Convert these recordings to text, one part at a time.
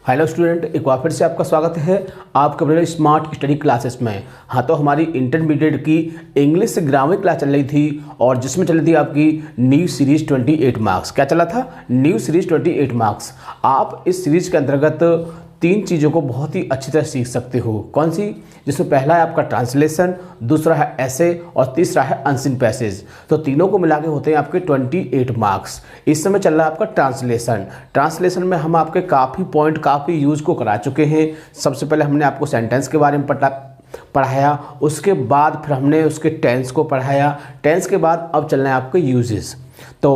Hello student, एक बार फिर से आपका स्वागत है आपके अपने स्मार्ट स्टडी क्लासेस में। हाँ, तो हमारी इंटरमीडिएट की इंग्लिश ग्रामर क्लास चल रही थी और जिसमें चल रही थी आपकी न्यू सीरीज 28 मार्क्स। क्या चला था? New series 28 marks. आप इस सीरीज के अंतर्गत 3 चीज़ों को बहुत ही अच्छी तरह सीख सकते हो। कौन सी? जिसमें पहला है आपका ट्रांसलेशन, दूसरा है ऐसे और तीसरा है अनसीन पैसेज। तो तीनों को मिला के होते हैं आपके 28 मार्क्स। इस समय चल रहा है आपका ट्रांसलेशन। ट्रांसलेशन में हम आपके काफ़ी पॉइंट, काफ़ी यूज को करा चुके हैं। सबसे पहले हमने आपको सेंटेंस के बारे में पढ़ाया, उसके बाद फिर हमने उसके टेंस को पढ़ाया। टेंस के बाद अब चलना है आपके यूजेस। तो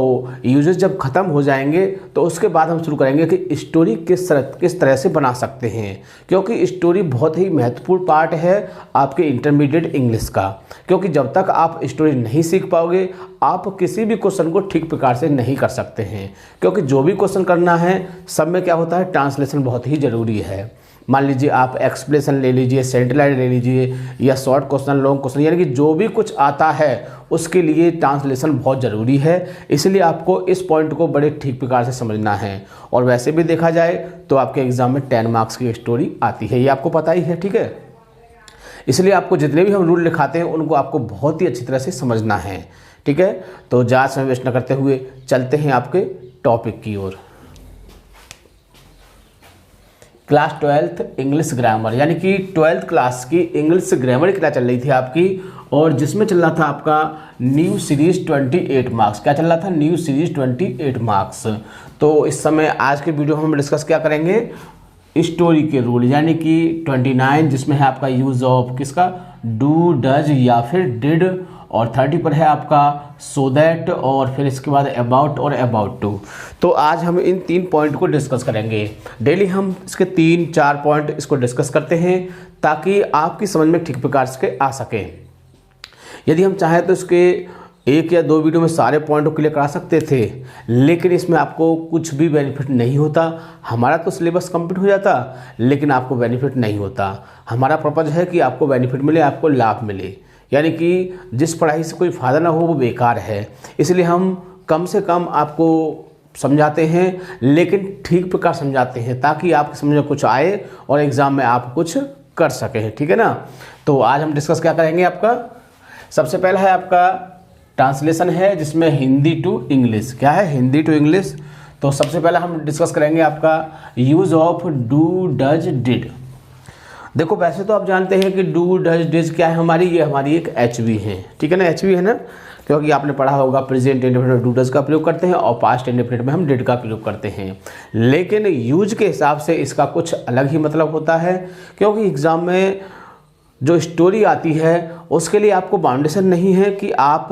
यूजेस जब ख़त्म हो जाएंगे तो उसके बाद हम शुरू करेंगे कि स्टोरी किस तरह से बना सकते हैं, क्योंकि स्टोरी बहुत ही महत्वपूर्ण पार्ट है आपके इंटरमीडिएट इंग्लिश का। क्योंकि जब तक आप स्टोरी नहीं सीख पाओगे आप किसी भी क्वेश्चन को ठीक प्रकार से नहीं कर सकते हैं। क्योंकि जो भी क्वेश्चन करना है सब में क्या होता है, ट्रांसलेशन बहुत ही ज़रूरी है। मान लीजिए आप एक्सप्लेनेशन ले लीजिए, सेंटेंस ले लीजिए, या शॉर्ट क्वेश्चन, लॉन्ग क्वेश्चन, यानी कि जो भी कुछ आता है उसके लिए ट्रांसलेशन बहुत ज़रूरी है। इसलिए आपको इस पॉइंट को बड़े ठीक प्रकार से समझना है। और वैसे भी देखा जाए तो आपके एग्जाम में 10 मार्क्स की स्टोरी आती है, ये आपको पता ही है, ठीक है। इसलिए आपको जितने भी हम रूल लिखाते हैं उनको आपको बहुत ही अच्छी तरह से समझना है, ठीक है। तो ज़्यादा समय वेस्ट न करते हुए चलते हैं आपके टॉपिक की ओर। क्लास 12th इंग्लिश ग्रामर, यानी कि 12th क्लास की इंग्लिश ग्रामर की क्लास चल रही थी आपकी, और जिसमें चल रहा था आपका न्यू सीरीज 28 मार्क्स। क्या चल रहा था? New series 28 marks. तो इस समय आज के वीडियो में हम डिस्कस क्या करेंगे, स्टोरी के रूल, यानी कि 29 जिसमें है आपका यूज ऑफ किसका, डू, डज या फिर डिड, और 30 पर है आपका सो दैट, और फिर इसके बाद अबाउट और अबाउट टू। तो आज हम इन 3 पॉइंट को डिस्कस करेंगे। डेली हम इसके 3-4 पॉइंट इसको डिस्कस करते हैं ताकि आपकी समझ में ठीक प्रकार से आ सके। यदि हम चाहें तो इसके 1 या 2 वीडियो में सारे पॉइंट को क्लियर करा सकते थे, लेकिन इसमें आपको कुछ भी बेनिफिट नहीं होता। हमारा तो सिलेबस कंप्लीट हो जाता लेकिन आपको बेनिफिट नहीं होता। हमारा पर्पज़ है कि आपको बेनिफिट मिले, आपको लाभ मिले, यानी कि जिस पढ़ाई से कोई फ़ायदा ना हो वो बेकार है। इसलिए हम कम से कम आपको समझाते हैं, लेकिन ठीक प्रकार समझाते हैं ताकि आपकी समझ में कुछ आए और एग्ज़ाम में आप कुछ कर सकें, ठीक है ना। तो आज हम डिस्कस क्या करेंगे, आपका सबसे पहला है आपका ट्रांसलेशन है, जिसमें हिंदी टू इंग्लिश। क्या है? Hindi to English. तो सबसे पहला हम डिस्कस करेंगे आपका use of do, does, did. देखो वैसे तो आप जानते हैं कि डू, डज, डिड क्या है हमारी, ये हमारी एक HV है, ठीक है ना, HV है ना। क्योंकि आपने पढ़ा होगा प्रेजेंट इंडेफिनिट में डू, डज का प्रयोग करते हैं और पास्ट इंडेफिनिट में हम डिड का प्रयोग करते हैं। लेकिन यूज के हिसाब से इसका कुछ अलग ही मतलब होता है, क्योंकि एग्ज़ाम में जो स्टोरी आती है उसके लिए आपको बाउंडेशन नहीं है कि आप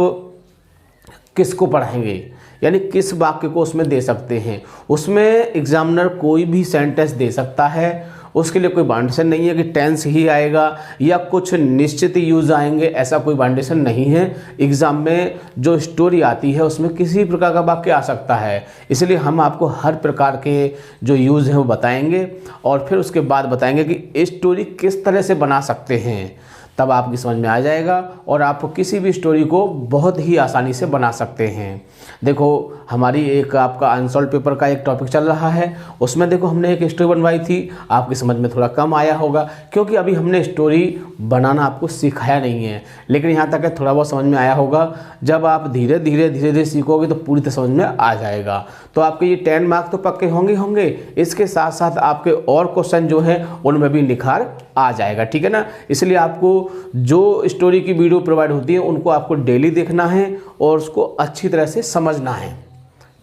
किसको पढ़ाएंगे, यानी किस वाक्य को उसमें दे सकते हैं। उसमें एग्जामिनर कोई भी सेंटेंस दे सकता है, उसके लिए कोई बाउंडेशन नहीं है कि टेंस ही आएगा या कुछ निश्चित यूज आएंगे, ऐसा कोई बाउंडेशन नहीं है। एग्ज़ाम में जो स्टोरी आती है उसमें किसी प्रकार का वाक्य आ सकता है। इसलिए हम आपको हर प्रकार के जो यूज़ हैं वो बताएंगे और फिर उसके बाद बताएंगे कि स्टोरी किस तरह से बना सकते हैं। तब आपकी समझ में आ जाएगा और आप किसी भी स्टोरी को बहुत ही आसानी से बना सकते हैं। देखो हमारी एक आपका अनसॉल्व पेपर का एक टॉपिक चल रहा है, उसमें देखो हमने एक स्टोरी बनवाई थी। आपकी समझ में थोड़ा कम आया होगा क्योंकि अभी हमने स्टोरी बनाना आपको सिखाया नहीं है, लेकिन यहाँ तक है थोड़ा बहुत समझ में आया होगा। जब आप धीरे धीरे सीखोगे तो पूरी तरह समझ में आ जाएगा। तो आपके ये 10 मार्क्स तो पक्के होंगे। इसके साथ साथ आपके और क्वेश्चन जो है उनमें भी निखार आ जाएगा, ठीक है ना। इसलिए आपको जो स्टोरी की वीडियो प्रोवाइड होती है उनको आपको डेली देखना है और उसको अच्छी तरह से समझना है,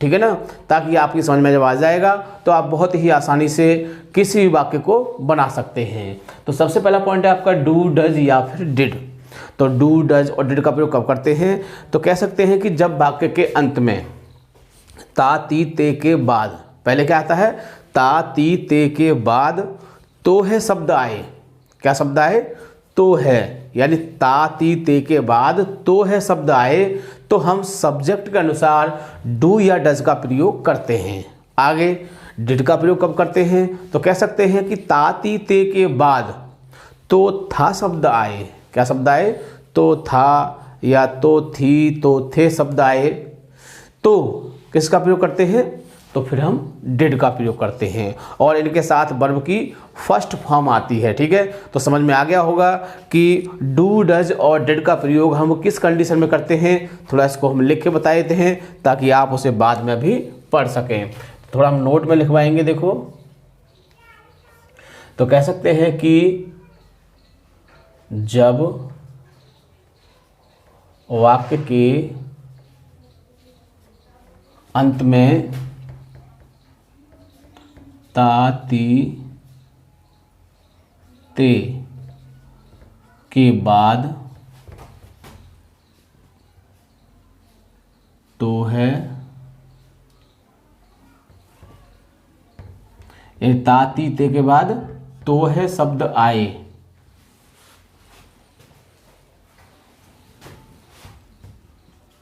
ठीक है ना, ताकि आपकी समझ में जब आ जाएगा तो आप बहुत ही आसानी से किसी भी वाक्य को बना सकते हैं। तो सबसे पहला पॉइंट है आपका डू, डज या फिर डिड। तो डू, डज और डिड का प्रयोग कब करते हैं, तो कह सकते हैं कि जब वाक्य के अंत में ता, ती, ते के बाद, पहले क्या आता है, ता, ती, ते के बाद तो है शब्द आए। क्या शब्द आए? तो है, यानी ता, ती, ते के बाद तो है शब्द आए तो हम सब्जेक्ट के अनुसार डू या डज का प्रयोग करते हैं। आगे डिड का प्रयोग कब करते हैं, तो कह सकते हैं कि ता, ती, ते के बाद तो था शब्द आए। क्या शब्द आए? तो था या तो थी, तो थे शब्द आए तो किसका प्रयोग करते हैं, तो फिर हम डिड का प्रयोग करते हैं और इनके साथ वर्ब की फर्स्ट फॉर्म आती है। ठीक है, तो समझ में आ गया होगा कि डू, डज और डिड का प्रयोग हम किस कंडीशन में करते हैं। थोड़ा इसको हम लिख के बता देते हैं ताकि आप उसे बाद में भी पढ़ सकें। थोड़ा हम नोट में लिखवाएंगे। देखो, तो कह सकते हैं कि जब वाक्य के अंत में ता, ती, ते के बाद तो है, ता, ती, ते के बाद तो है शब्द आए,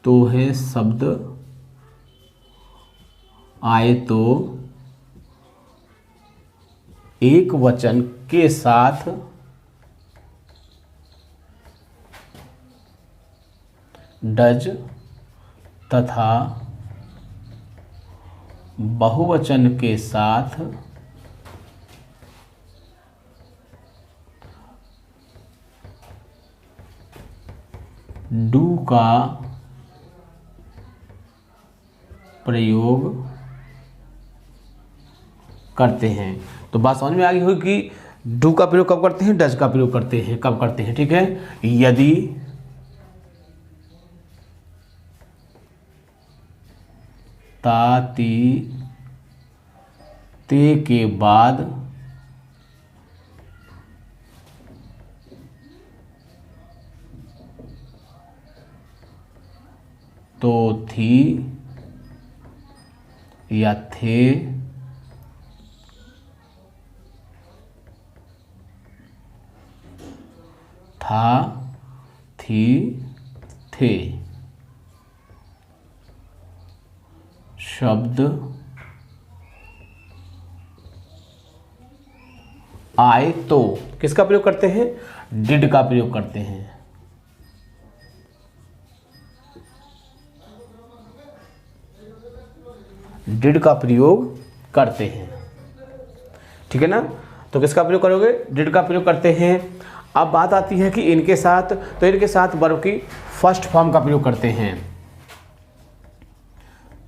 तो है शब्द आए तो एक वचन के साथ डज तथा बहुवचन के साथ डू का प्रयोग करते हैं। तो बात समझ में आ गई होगी कि डू का प्रयोग कब करते हैं, डज का प्रयोग करते हैं कब करते हैं। ठीक है, यदि ता, ती, ते के बाद तो, थी या थे, था, थी, थे शब्द आए तो किसका प्रयोग करते हैं, डिड का प्रयोग करते हैं। डिड का प्रयोग करते हैं। ठीक है ना, तो किसका प्रयोग करोगे, डिड का प्रयोग करते हैं। अब बात आती है कि इनके साथ, तो इनके साथ वर्ब की फर्स्ट फॉर्म का प्रयोग करते हैं,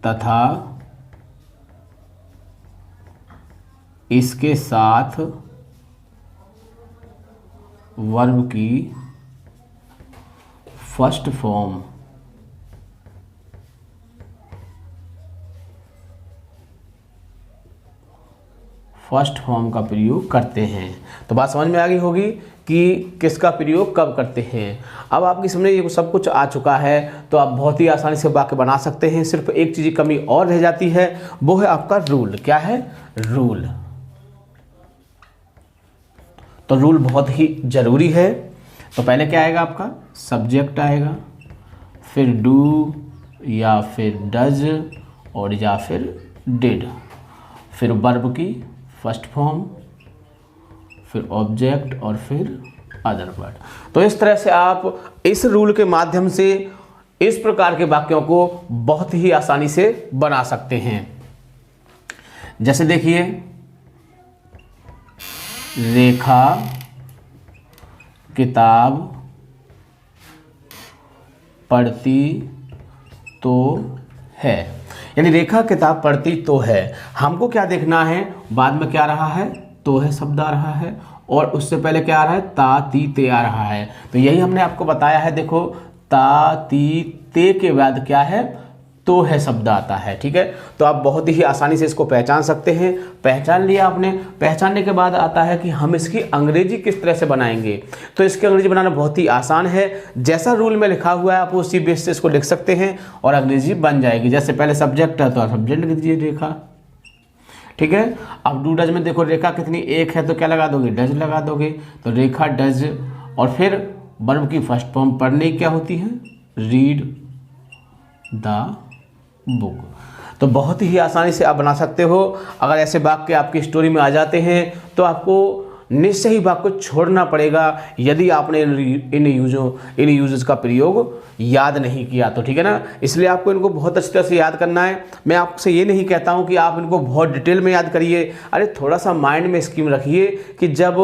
तथा इसके साथ वर्ब की फर्स्ट फॉर्म का प्रयोग करते हैं। तो बात समझ में आ गई होगी कि किसका प्रयोग कब करते हैं। अब आपकी समझ में ये सब कुछ आ चुका है, तो आप बहुत ही आसानी से वाक्य बना सकते हैं। सिर्फ एक चीज़ की कमी और रह जाती है, वो है आपका रूल। क्या है, रूल। तो रूल बहुत ही ज़रूरी है। तो पहले क्या आएगा आपका, सब्जेक्ट आएगा, फिर डू या फिर डज और या फिर डिड, फिर वर्ब की फर्स्ट फॉर्म, फिर ऑब्जेक्ट और फिर अदर वर्ड। तो इस तरह से आप इस रूल के माध्यम से इस प्रकार के वाक्यों को बहुत ही आसानी से बना सकते हैं। जैसे देखिए, रेखा किताब पढ़ती तो है, यानी रेखा किताब पढ़ती तो है। हमको क्या देखना है, बाद में क्या रहा है, तो है शब्द आ रहा है और उससे पहले क्या आ रहा है, ता, ती, ते आ रहा है। तो यही हमने आपको बताया है। देखो, ता, ती, ते के बाद क्या है, तो है शब्द आता है। ठीक है, तो आप बहुत ही आसानी से इसको पहचान सकते हैं। पहचान लिया आपने, पहचानने के बाद आता है कि हम इसकी अंग्रेजी किस तरह से बनाएंगे। तो इसकी अंग्रेजी बनाना बहुत ही आसान है। जैसा रूल में लिखा हुआ है आप उसी बेस से इसको लिख सकते हैं और अंग्रेजी बन जाएगी। जैसे पहले सब्जेक्ट है तो आप सब्जेक्ट लिख दीजिए, रेखा। ठीक है, अब डू डज में देखो रेखा कितनी, एक है तो क्या लगा दोगे, डज लगा दोगे। तो रेखा डज, और फिर वर्ब की फर्स्ट फॉर्म पढ़ने क्या होती है, रीड द बुक। तो बहुत ही आसानी से आप बना सकते हो। अगर ऐसे वाक्य आपकी स्टोरी में आ जाते हैं तो आपको निश्चय ही वाक्य को छोड़ना पड़ेगा यदि आपने इन यूजेस का प्रयोग याद नहीं किया तो, ठीक है ना। इसलिए आपको इनको बहुत अच्छी तरह से याद करना है। मैं आपसे ये नहीं कहता हूँ कि आप इनको बहुत डिटेल में याद करिए, अरे थोड़ा सा माइंड में स्कीम रखिए कि जब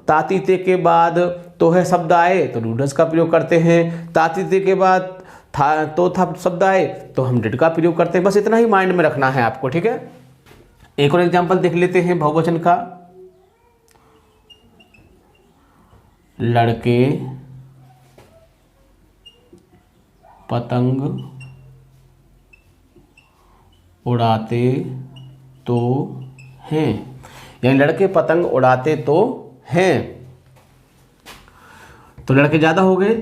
तातीते के बाद तो है शब्द आए तो डू डज का प्रयोग करते हैं, तातीते के बाद था शब्द आए तो हम डिड का प्रयोग करते हैं। बस इतना ही माइंड में रखना है आपको, ठीक है। एक और एग्जांपल देख लेते हैं बहुवचन का। लड़के पतंग उड़ाते तो हैं, यानी लड़के पतंग उड़ाते तो हैं, तो लड़के ज्यादा हो गए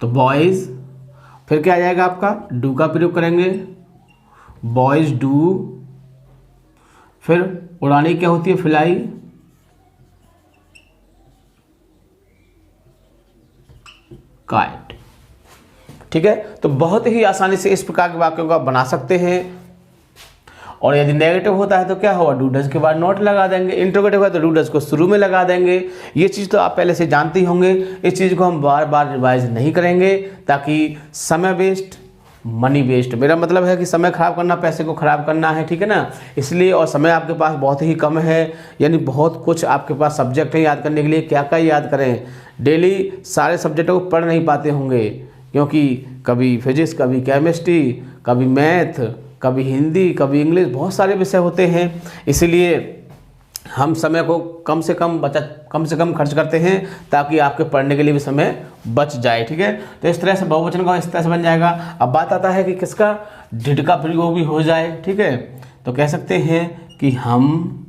तो बॉयज, फिर क्या आ जाएगा आपका डू का प्रयोग करेंगे, बॉयज डू, फिर उड़ाने क्या होती है फ्लाई, काइट, ठीक है। तो बहुत ही आसानी से इस प्रकार के वाक्यों को आप बना सकते हैं। और यदि नेगेटिव होता है तो क्या होगा, डू डज के बाद नॉट लगा देंगे, इंट्रोगेटिव है तो डू डज को शुरू में लगा देंगे। ये चीज़ तो आप पहले से जानते ही होंगे, इस चीज़ को हम बार बार रिवाइज नहीं करेंगे ताकि समय वेस्ट मनी वेस्ट, मेरा मतलब है कि समय खराब करना पैसे को खराब करना है, ठीक है ना। इसलिए और समय आपके पास बहुत ही कम है, यानी बहुत कुछ आपके पास सब्जेक्ट है याद करने के लिए, क्या क्या याद करें। डेली सारे सब्जेक्टों को पढ़ नहीं पाते होंगे क्योंकि कभी फिजिक्स, कभी केमिस्ट्री, कभी मैथ, कभी हिंदी, कभी इंग्लिश, बहुत सारे विषय होते हैं। इसलिए हम समय को कम से कम खर्च करते हैं ताकि आपके पढ़ने के लिए भी समय बच जाए, ठीक है। तो इस तरह से बहुवचन का इस तरह से बन जाएगा। अब बात आता है कि किसका डिड का प्रयोग भी हो जाए, ठीक है। तो कह सकते हैं कि हम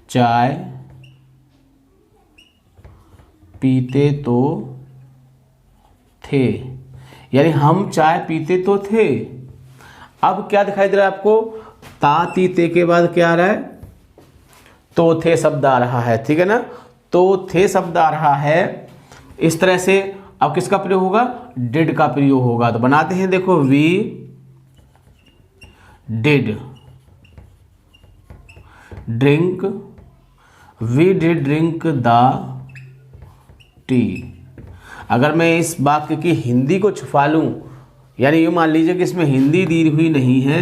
चाय पीते तो थे, यानी हम चाय पीते तो थे। अब क्या दिखाई दे रहा है आपको, तातीते के बाद क्या आ रहा है, तो थे शब्द आ रहा है, ठीक है ना। तो थे शब्द आ रहा है, इस तरह से अब किसका प्रयोग होगा, डिड का प्रयोग होगा। तो बनाते हैं, देखो we did drink, we did drink the tea. अगर मैं इस वाक्य की हिंदी को छुपा लूं, यानी ये मान लीजिए कि इसमें हिंदी दी हुई नहीं है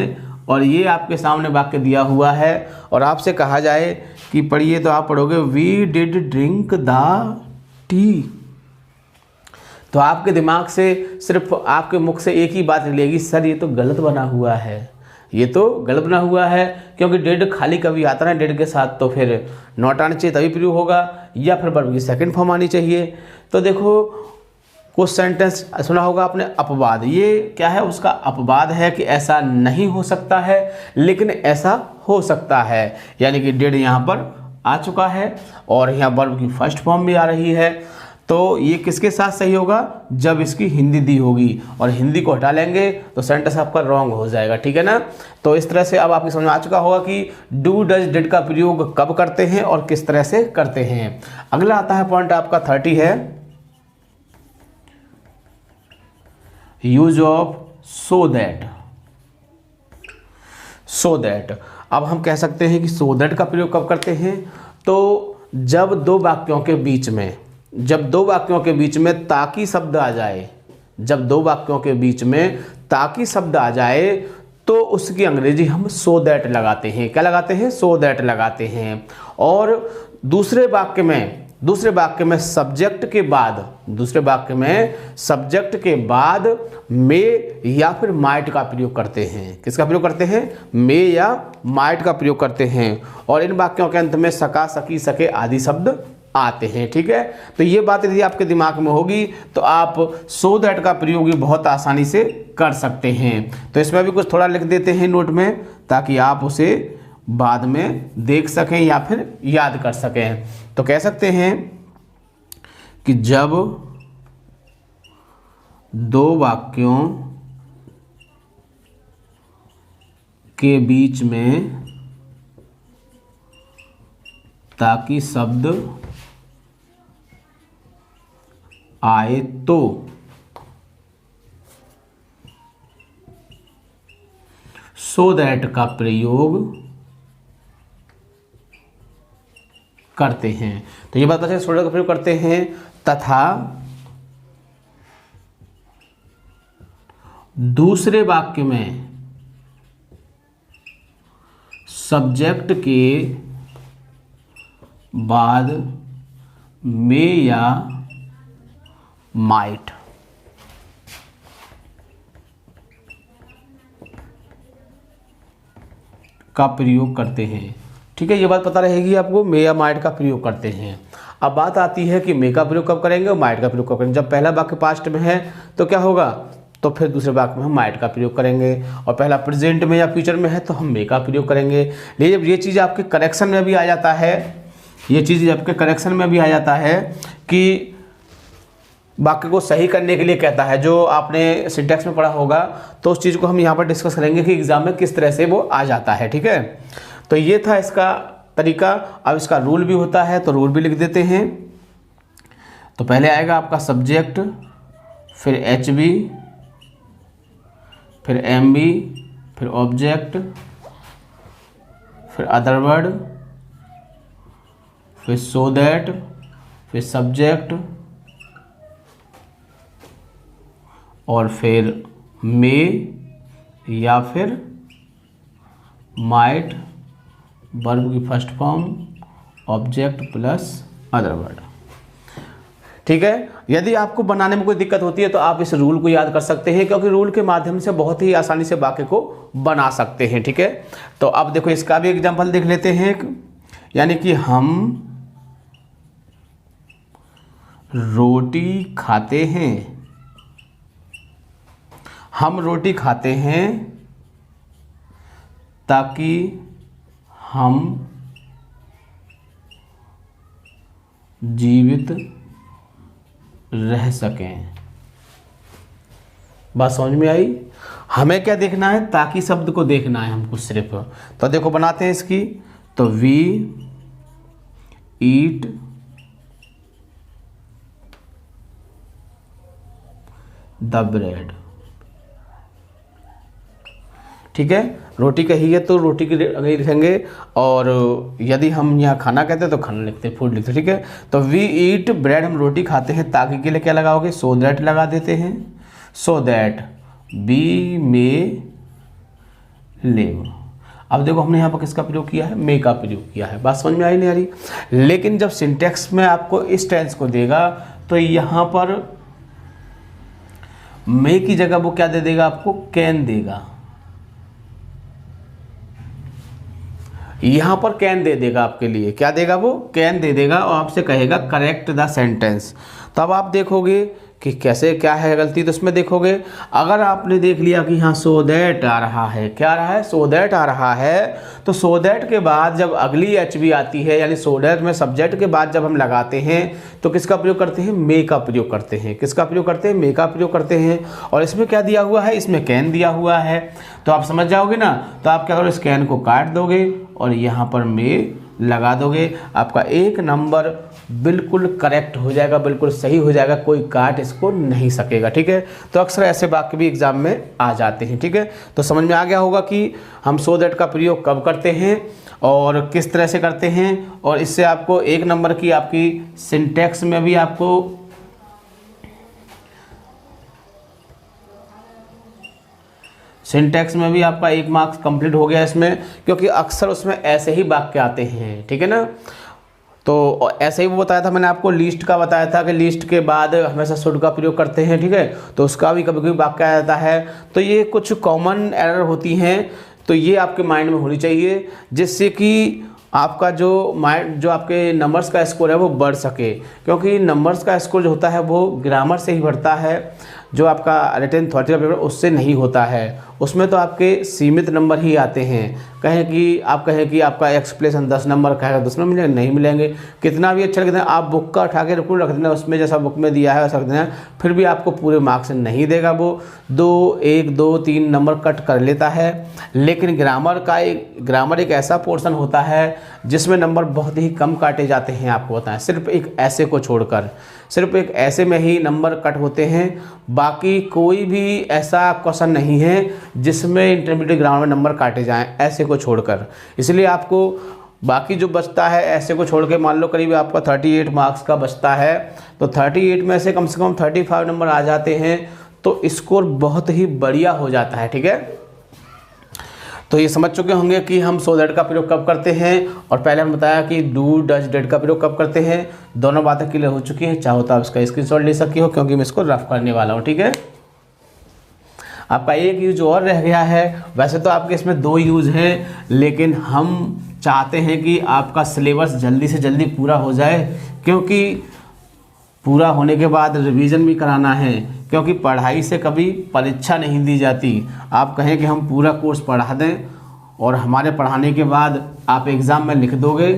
और ये आपके सामने वाक्य दिया हुआ है और आपसे कहा जाए कि पढ़िए, तो आप पढ़ोगे we did drink the tea. तो आपके दिमाग से सिर्फ आपके मुख से एक ही बात निकलेगी, सर ये तो गलत बना हुआ है, ये तो गलत बना हुआ है, क्योंकि डिड खाली कभी आता है, डिड के साथ तो फिर नॉट आना चाहिए तभी प्रयोग होगा, या फिर वर्ब की सेकंड फॉर्म आनी चाहिए। तो देखो कुछ सेंटेंस सुना होगा आपने, अपवाद, ये क्या है, उसका अपवाद है कि ऐसा नहीं हो सकता है लेकिन ऐसा हो सकता है, यानी कि डिड यहाँ पर आ चुका है और यहाँ वर्ब की फर्स्ट फॉर्म भी आ रही है। तो ये किसके साथ सही होगा, जब इसकी हिंदी दी होगी, और हिंदी को हटा लेंगे तो सेंटेंस आपका रॉन्ग हो जाएगा, ठीक है ना। तो इस तरह से अब आपकी समझ में आ चुका होगा कि डू डज डिड का प्रयोग कब करते हैं और किस तरह से करते हैं। अगला आता है पॉइंट आपका 30 है, use of so that. So that, अब हम कह सकते हैं कि सो दैट का प्रयोग कब करते हैं, तो जब दो वाक्यों के बीच में ताकि शब्द आ जाए, जब दो वाक्यों के बीच में ताकि शब्द आ जाए तो उसकी अंग्रेजी हम सो दैट लगाते हैं। क्या लगाते हैं, सो दैट लगाते हैं। और दूसरे वाक्य में सब्जेक्ट के बाद मे या फिर माइट का प्रयोग करते हैं। किसका प्रयोग करते हैं, मे या माइट का प्रयोग करते हैं। और इन वाक्यों के अंत में सका, सकी, सके आदि शब्द आते हैं, ठीक है। तो ये बात यदि आपके दिमाग में होगी तो आप सो दैट का प्रयोग भी बहुत आसानी से कर सकते हैं। तो इसमें भी कुछ थोड़ा लिख देते हैं नोट में ताकि आप उसे बाद में देख सकें या फिर याद कर सकें। तो कह सकते हैं कि जब दो वाक्यों के बीच में ताकि शब्द आए तो सो दैट का प्रयोग करते हैं। तो ये बात पता चला, सो दैट का प्रयोग करते हैं तथा दूसरे वाक्य में सब्जेक्ट के बाद मे या माइट का प्रयोग करते हैं। ठीक है, ये बात पता रहेगी आपको, मे या माइट का प्रयोग करते हैं। अब बात आती है कि मे का प्रयोग कब करेंगे और माइट का प्रयोग कब करेंगे। जब पहला वाक्य पास्ट में है तो क्या होगा, तो फिर दूसरे वाक्य में हम माइट का प्रयोग करेंगे, और पहला प्रेजेंट में या फ्यूचर में है तो हम मे का प्रयोग करेंगे। लेकिन जब ये चीज़ आपके करेक्शन में भी आ जाता है, ये चीज़ आपके करेक्शन में भी आ जाता है कि वाक्य को सही करने के लिए कहता है, जो आपने सिंटैक्स में पढ़ा होगा, तो उस चीज़ को हम यहाँ पर डिस्कस करेंगे कि एग्जाम में किस तरह से वो आ जाता है। ठीक है, तो ये था इसका तरीका। अब इसका रूल भी होता है, तो रूल भी लिख देते हैं। तो पहले आएगा आपका सब्जेक्ट, फिर एच बी, फिर एम बी, फिर ऑब्जेक्ट, फिर अदर वर्ड, फिर सो दैट, फिर सब्जेक्ट, और फिर मे या फिर माइट, वर्ब की first form, object plus other word. ठीक है, यदि आपको बनाने में कोई दिक्कत होती है तो आप इस रूल को याद कर सकते हैं, क्योंकि रूल के माध्यम से बहुत ही आसानी से वाक्य को बना सकते हैं। ठीक है, तो अब देखो इसका भी एग्जांपल देख लेते हैं। यानी कि हम रोटी खाते हैं, हम रोटी खाते हैं ताकि हम जीवित रह सकें। बात समझ में आई? हमें क्या देखना है, ताकि शब्द को देखना है हमको सिर्फ। तो देखो बनाते हैं इसकी, तो वी ईट द ब्रेड। ठीक है, रोटी कही है तो रोटी की अगर लिखेंगे, और यदि हम यहाँ खाना कहते हैं तो खाना लिखते हैं, फूड लिखते हैं। ठीक है, तो वी ईट ब्रेड, हम रोटी खाते हैं, ताकि के लिए क्या लगाओगे, सो दैट लगा देते हैं, so that we may live. अब देखो हमने यहाँ पर किसका प्रयोग किया है, मे का प्रयोग किया है। बात समझ में आई नहीं आ रही? लेकिन जब सिंटेक्स में आपको इस टेंस को देगा तो यहाँ पर मे की जगह वो क्या दे देगा, आपको कैन देगा। यहां पर कैन दे देगा आपके लिए, क्या देगा, वो कैन दे देगा, और आपसे कहेगा करेक्ट द सेंटेंस। तब आप देखोगे कि कैसे क्या है गलती, तो उसमें देखोगे अगर आपने देख लिया कि यहाँ सो दैट आ रहा है, क्या आ रहा है, सो दैट आ रहा है, तो सो दैट के बाद जब अगली एच बी आती है, यानी सो दैट में सब्जेक्ट के बाद जब हम लगाते हैं तो किसका प्रयोग करते हैं, मे का प्रयोग करते हैं। किसका प्रयोग करते हैं, मे का प्रयोग करते हैं। और इसमें क्या दिया हुआ है, इसमें कैन दिया हुआ है, तो आप समझ जाओगे ना। तो आप क्या करोगे, इस कैन को काट दोगे और यहाँ पर मे लगा दोगे, आपका एक नंबर बिल्कुल करेक्ट हो जाएगा, बिल्कुल सही हो जाएगा, कोई काट इसको नहीं सकेगा। ठीक है, तो अक्सर ऐसे वाक्य भी एग्जाम में आ जाते हैं। ठीक है, तो समझ में आ गया होगा कि हम सो दैट का प्रयोग कब करते हैं और किस तरह से करते हैं, और इससे आपको एक नंबर की आपकी सिंटैक्स में भी आपको सिंटैक्स में भी आपका 1 मार्क्स कंप्लीट हो गया इसमें, क्योंकि अक्सर उसमें ऐसे ही वाक्य आते हैं। ठीक है ना, तो ऐसे ही वो बताया था मैंने आपको, लिस्ट का बताया था कि लिस्ट के बाद हमेशा शुड का प्रयोग करते हैं। ठीक है, तो उसका भी कभी कभी वाक्य आ जाता है। तो ये कुछ कॉमन एरर होती हैं, तो ये आपके माइंड में होनी चाहिए, जिससे कि आपका जो आपके नंबर्स का स्कोर है वो बढ़ सके। क्योंकि नंबर्स का स्कोर जो होता है वो ग्रामर से ही बढ़ता है, जो आपका रिटन अथॉरिटी का पेपर उससे नहीं होता है। उसमें तो आपके सीमित नंबर ही आते हैं। कहें कि आपका एक्सप्लेशन 10 नंबर कहेगा, 10 नंबर मिलेंगे, नहीं मिलेंगे। कितना भी अच्छा लिख देना, आप बुक का उठा के रख देना, उसमें जैसा बुक में दिया है वैसा रख देना, फिर भी आपको पूरे मार्क्स नहीं देगा वो। 1, 2, 3 नंबर कट कर लेता है। लेकिन ग्रामर एक ऐसा पोर्शन होता है जिसमें नंबर बहुत ही कम काटे जाते हैं। आपको बताएं, सिर्फ एक ऐसे को छोड़कर, सिर्फ एक ऐसे में ही नंबर कट होते हैं। बाकी कोई भी ऐसा क्वेश्चन नहीं है जिसमें इंटरमीडिएट ग्रामर में नंबर काटे जाएं, ऐसे को छोड़कर। इसलिए आपको बाकी जो बचता है ऐसे को छोड़ के मान लो करीब आपका 38 मार्क्स का बचता है, तो 38 में से कम 35 नंबर आ जाते हैं तो स्कोर बहुत ही बढ़िया हो जाता है। ठीक है, तो ये समझ चुके होंगे कि हम सो दैट का प्रयोग कब करते हैं, और पहले हम बताया कि डू डज डेट का प्रयोग कब करते हैं। दोनों बातें क्लियर हो चुकी हैं। चाहो तो आप इसका स्क्रीनशॉट ले सकते हो क्योंकि मैं इसको रफ करने वाला हूँ। ठीक है, आपका एक यूज और रह गया है। वैसे तो आपके इसमें 2 यूज हैं, लेकिन हम चाहते हैं कि आपका सिलेबस जल्दी से जल्दी पूरा हो जाए, क्योंकि पूरा होने के बाद रिवीजन भी कराना है, क्योंकि पढ़ाई से कभी परीक्षा नहीं दी जाती। आप कहें कि हम पूरा कोर्स पढ़ा दें और हमारे पढ़ाने के बाद आप एग्ज़ाम में लिख दोगे,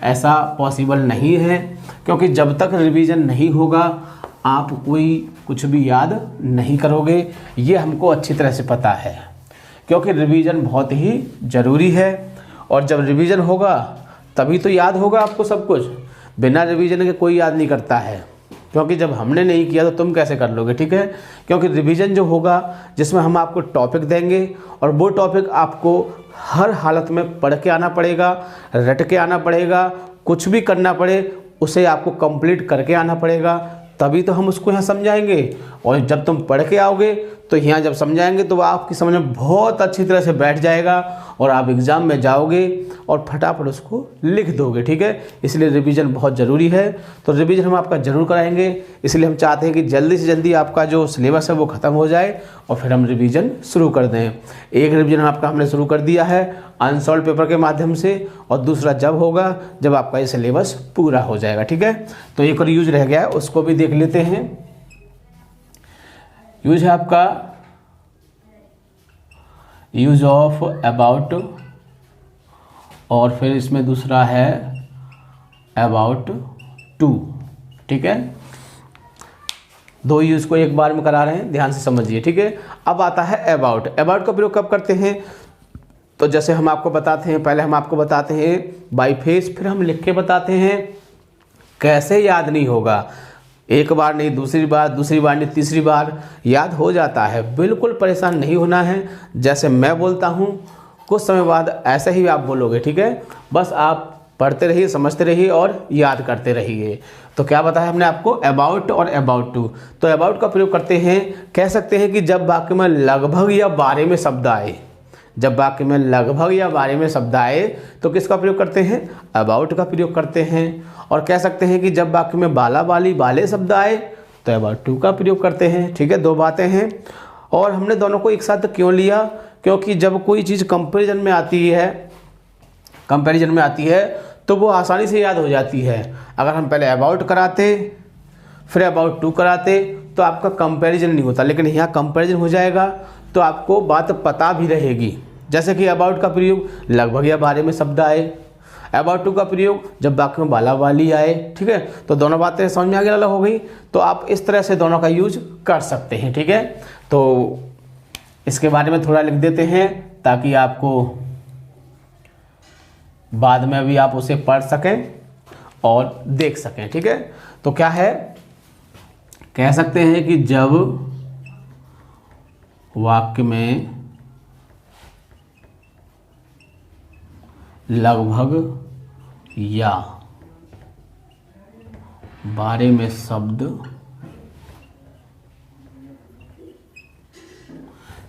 ऐसा पॉसिबल नहीं है, क्योंकि जब तक रिवीजन नहीं होगा आप कुछ भी याद नहीं करोगे। ये हमको अच्छी तरह से पता है, क्योंकि रिवीजन बहुत ही ज़रूरी है, और जब रिवीजन होगा तभी तो याद होगा आपको सब कुछ। बिना रिवीजन के कोई याद नहीं करता है, क्योंकि जब हमने नहीं किया तो तुम कैसे कर लोगे। ठीक है, क्योंकि रिवीजन जो होगा जिसमें हम आपको टॉपिक देंगे, और वो टॉपिक आपको हर हालत में पढ़ के आना पड़ेगा, रट के आना पड़ेगा, कुछ भी करना पड़े उसे आपको कंप्लीट करके आना पड़ेगा, तभी तो हम उसको यहाँ समझाएंगे। और जब तुम पढ़ के आओगे तो यहाँ जब समझाएंगे तो वो आपकी समझ में बहुत अच्छी तरह से बैठ जाएगा, और आप एग्ज़ाम में जाओगे और फटाफट उसको लिख दोगे। ठीक है, इसलिए रिवीजन बहुत ज़रूरी है। तो रिवीजन हम आपका ज़रूर कराएंगे, इसलिए हम चाहते हैं कि जल्दी से जल्दी आपका जो सिलेबस है वो ख़त्म हो जाए और फिर हम रिवीजन शुरू कर दें। एक रिवीजन आपका हमने शुरू कर दिया है अनसॉल्व पेपर के माध्यम से, और दूसरा जब होगा जब आपका ये सिलेबस पूरा हो जाएगा। ठीक है, तो एक और यूज रह गया है, उसको भी देख लेते हैं। यूज है आपका यूज ऑफ अबाउट, और फिर इसमें दूसरा है अबाउट टू। ठीक है, 2 यूज को एक बार में करा रहे हैं, ध्यान से समझिए। ठीक है, अब आता है अबाउट। अबाउट का प्रयोग कब करते हैं, तो जैसे हम आपको बताते हैं, पहले हम आपको बताते हैं बाय फेस, फिर हम लिख के बताते हैं। कैसे याद नहीं होगा, एक बार नहीं, दूसरी बार नहीं, तीसरी बार याद हो जाता है। बिल्कुल परेशान नहीं होना है, जैसे मैं बोलता हूँ कुछ समय बाद ऐसे ही आप बोलोगे। ठीक है, बस आप पढ़ते रहिए, समझते रहिए और याद करते रहिए। तो क्या बताया हमने आपको, अबाउट और अबाउट टू। तो अबाउट का प्रयोग करते हैं, कह सकते हैं कि जब वाक्य में लगभग या बारे में शब्द आए, जब वाक्य में लगभग या बारे में शब्द आए तो किसका प्रयोग करते हैं, अबाउट का प्रयोग करते हैं। और कह सकते हैं कि जब वाक्य में बाला बाली वाले शब्द आए तो अबाउट टू का प्रयोग करते हैं। ठीक है, 2 बातें हैं, और हमने दोनों को एक साथ क्यों लिया, क्योंकि जब कोई चीज़ कंपैरिजन में आती है तो वो आसानी से याद हो जाती है। अगर हम पहले अबाउट कराते फिर अबाउट टू कराते तो आपका कंपैरिजन नहीं होता, लेकिन यहाँ कंपैरिजन हो जाएगा तो आपको बात पता भी रहेगी। जैसे कि अबाउट का प्रयोग लगभग या बारे में शब्द आए, अबाउट टू का प्रयोग जब वाक्य में बाला वाली आए। ठीक है, तो दोनों बातें समझ में आगे अलग हो गई, तो आप इस तरह से दोनों का यूज कर सकते हैं। ठीक है, तो इसके बारे में थोड़ा लिख देते हैं ताकि आपको बाद में भी आप उसे पढ़ सकें और देख सकें। ठीक है, तो क्या है, कह सकते हैं कि जब वाक्य में लगभग या बारे में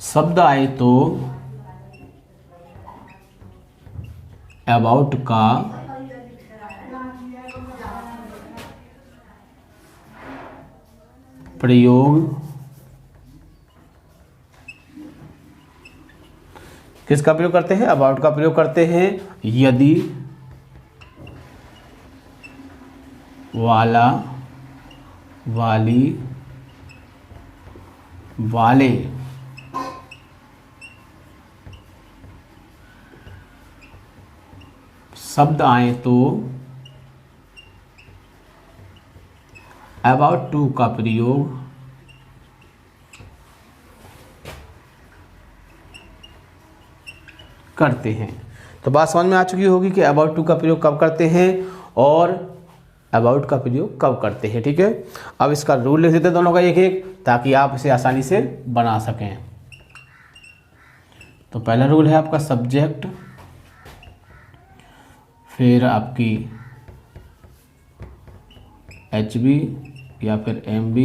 शब्द आए तो अबाउट का प्रयोग किसका प्रयोग करते हैं, अबाउट का प्रयोग करते हैं यदि वाला वाली वाले शब्द आए तो अबाउट टू का प्रयोग करते हैं। तो बात समझ में आ चुकी होगी कि अबाउट टू का प्रयोग कब करते हैं और अबाउट का प्रयोग कब करते हैं। ठीक है, अब इसका रूल लिख देते हैं दोनों का एक एक, ताकि आप इसे आसानी से बना सकें। तो पहला रूल है आपका सब्जेक्ट फिर आपकी HB या फिर MB,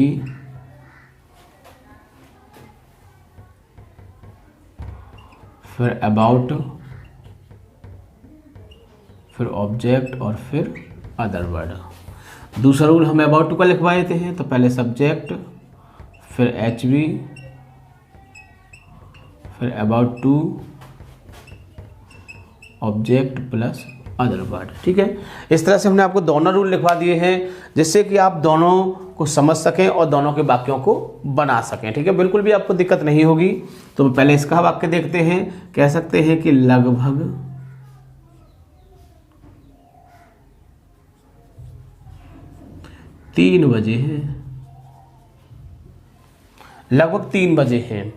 फिर अबाउट, फिर ऑब्जेक्ट और फिर अदर वर्ड। दूसरा रूल हमें अबाउट टू का लिखवा देते हैं, तो पहले सब्जेक्ट, फिर HB, फिर about to, object plus other word. ठीक है, इस तरह से हमने आपको दोनों रूल लिखवा दिए हैं जिससे कि आप दोनों को समझ सकें और दोनों के वाक्यों को बना सकें। ठीक है, बिल्कुल भी आपको दिक्कत नहीं होगी। तो पहले इसका वाक्य देखते हैं। कह सकते हैं कि लगभग 3 बजे हैं। लगभग 3 बजे हैं।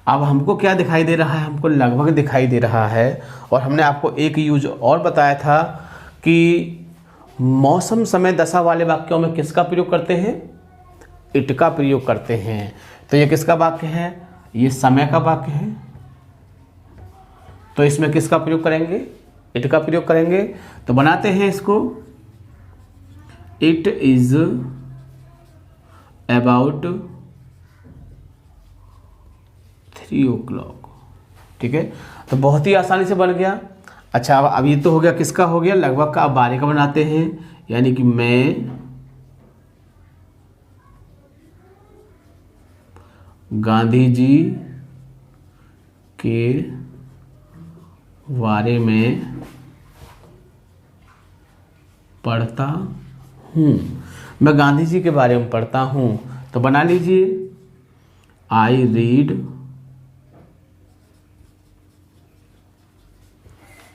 अब हमको क्या दिखाई दे रहा है? हमको लगभग दिखाई दे रहा है। और हमने आपको एक यूज और बताया था कि मौसम समय दशा वाले वाक्यों में किसका प्रयोग करते हैं? इट का प्रयोग करते हैं। तो ये किसका वाक्य है? ये समय का वाक्य है। तो इसमें किसका प्रयोग करेंगे? इट का प्रयोग करेंगे। तो बनाते हैं इसको, इट इज अबाउट 3 o'clock। ठीक है, तो बहुत ही आसानी से बन गया। अच्छा, अब ये तो हो गया, किसका हो गया? लगभग का। अब बारे का बनाते हैं, यानी कि मैं गांधी जी के बारे में पढ़ता हूँ। मैं गांधी जी के बारे में पढ़ता हूँ। तो बना लीजिए, I read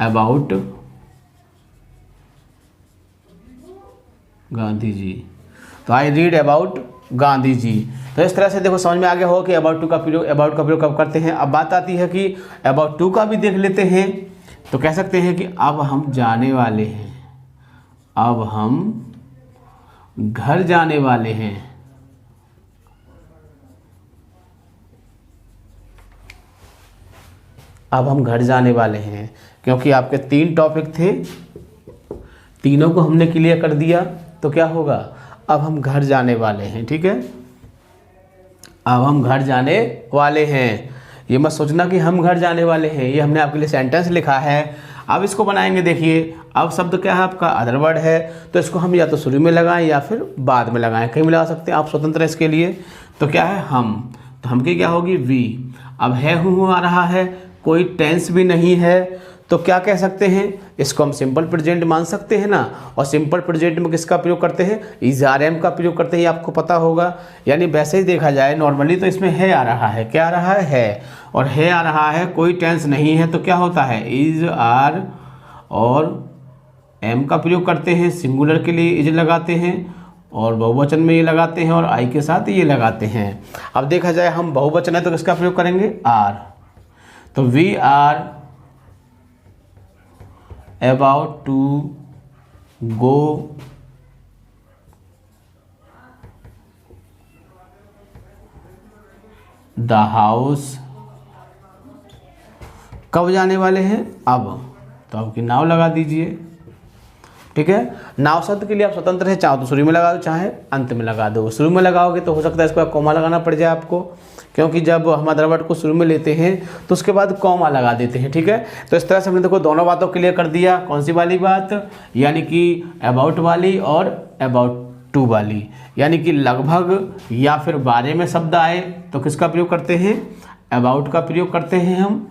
about Gandhi ji. तो I read about Gandhi ji. तो इस तरह से देखो समझ में आ गया हो कि अबाउट टू का प्रयोग, अबाउट का प्रयोग कब करते हैं। अब बात आती है कि अबाउट टू का भी देख लेते हैं। तो कह सकते हैं कि अब हम जाने वाले हैं, अब हम घर जाने वाले हैं। अब हम घर जाने वाले हैं, क्योंकि आपके 3 टॉपिक थे, तीनों को हमने क्लियर कर दिया। तो क्या होगा? अब हम घर जाने वाले हैं। ठीक है, अब हम घर जाने वाले हैं। ये मत सोचना कि हम घर जाने वाले हैं, ये हमने आपके लिए सेंटेंस लिखा है। अब इसको बनाएंगे। देखिए, अब शब्द क्या है आपका? अदर वर्ड है। तो इसको हम या तो शुरू में लगाएं या फिर बाद में लगाएं, कहीं भी लगा सकते हैं, आप स्वतंत्र हैं इसके लिए। तो क्या है? हम। तो हम की क्या होगी? वी। अब है हूँ आ रहा है, कोई टेंस भी नहीं है। तो क्या कह सकते हैं? इसको हम सिंपल प्रेजेंट मान सकते हैं ना। और सिंपल प्रेजेंट में किसका प्रयोग करते हैं? इज आर एम का प्रयोग करते हैं, ये आपको पता होगा। यानी वैसे ही देखा जाए नॉर्मली तो इसमें है आ रहा है। क्या आ रहा है? और है आ रहा है, कोई टेंस नहीं है। तो क्या होता है? इज आर और एम का प्रयोग करते हैं। सिंगुलर के लिए इज लगाते हैं और बहुवचन में ये लगाते हैं और आई के साथ ये लगाते हैं। अब देखा जाए हम बहुवचन है तो किसका प्रयोग करेंगे? आर। तो we are about to go the house। कब जाने वाले हैं? अब। तो अब की नाव लगा दीजिए। ठीक है, नाव शब्द के लिए आप स्वतंत्र हैं, चाहो तो शुरू में लगा दो, चाहे अंत में लगा दो। शुरू में लगाओगे तो हो सकता है इसको कॉमा लगाना पड़ जाए आपको, क्योंकि जब हम अदर वर्ड को शुरू में लेते हैं तो उसके बाद कॉमा लगा देते हैं। ठीक है, तो इस तरह से हमने देखो दोनों बातों क्लियर कर दिया। कौन सी वाली बात? यानी कि अबाउट वाली और अबाउट टू वाली। यानी कि लगभग या फिर बारे में शब्द आए तो किसका प्रयोग करते हैं? अबाउट का प्रयोग करते हैं हम।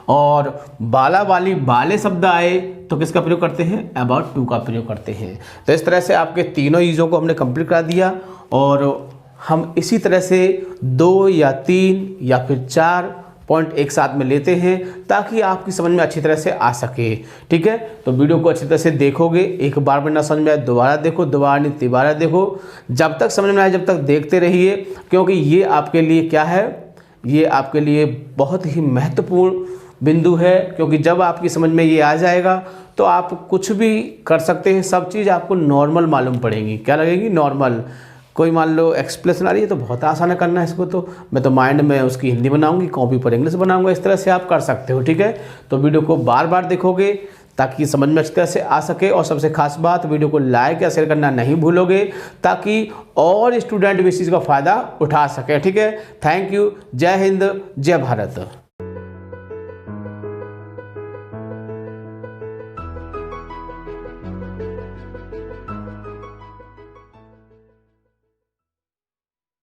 और बाला वाली बाले शब्द आए तो किसका प्रयोग करते हैं? अबाउट टू का प्रयोग करते हैं। तो इस तरह से आपके तीनों चीज़ों को हमने कंप्लीट करा दिया। और हम इसी तरह से 2 या 3 या फिर 4 पॉइंट एक साथ में लेते हैं ताकि आपकी समझ में अच्छी तरह से आ सके। ठीक है, तो वीडियो को अच्छी तरह से देखोगे। एक बार में ना समझ में आए दोबारा देखो, दोबारा नहीं तिबारा देखो, जब तक समझ में आए जब तक देखते रहिए, क्योंकि ये आपके लिए क्या है? ये आपके लिए बहुत ही महत्वपूर्ण बिंदु है। क्योंकि जब आपकी समझ में ये आ जाएगा तो आप कुछ भी कर सकते हैं। सब चीज़ आपको नॉर्मल मालूम पड़ेगी। क्या लगेगी? नॉर्मल। कोई मान लो एक्सप्लेनेशन आ रही है तो बहुत आसान है करना है इसको। तो मैं तो माइंड में उसकी हिंदी बनाऊंगी, कॉपी पर इंग्लिश बनाऊंगा। इस तरह से आप कर सकते हो। ठीक है, तो वीडियो को बार बार देखोगे ताकि समझ में अच्छी तरह से आ सके। और सबसे खास बात, वीडियो को लाइक या शेयर करना नहीं भूलोगे ताकि और स्टूडेंट भी इस चीज़ का फ़ायदा उठा सके। ठीक है, थैंक यू। जय हिंद, जय भारत।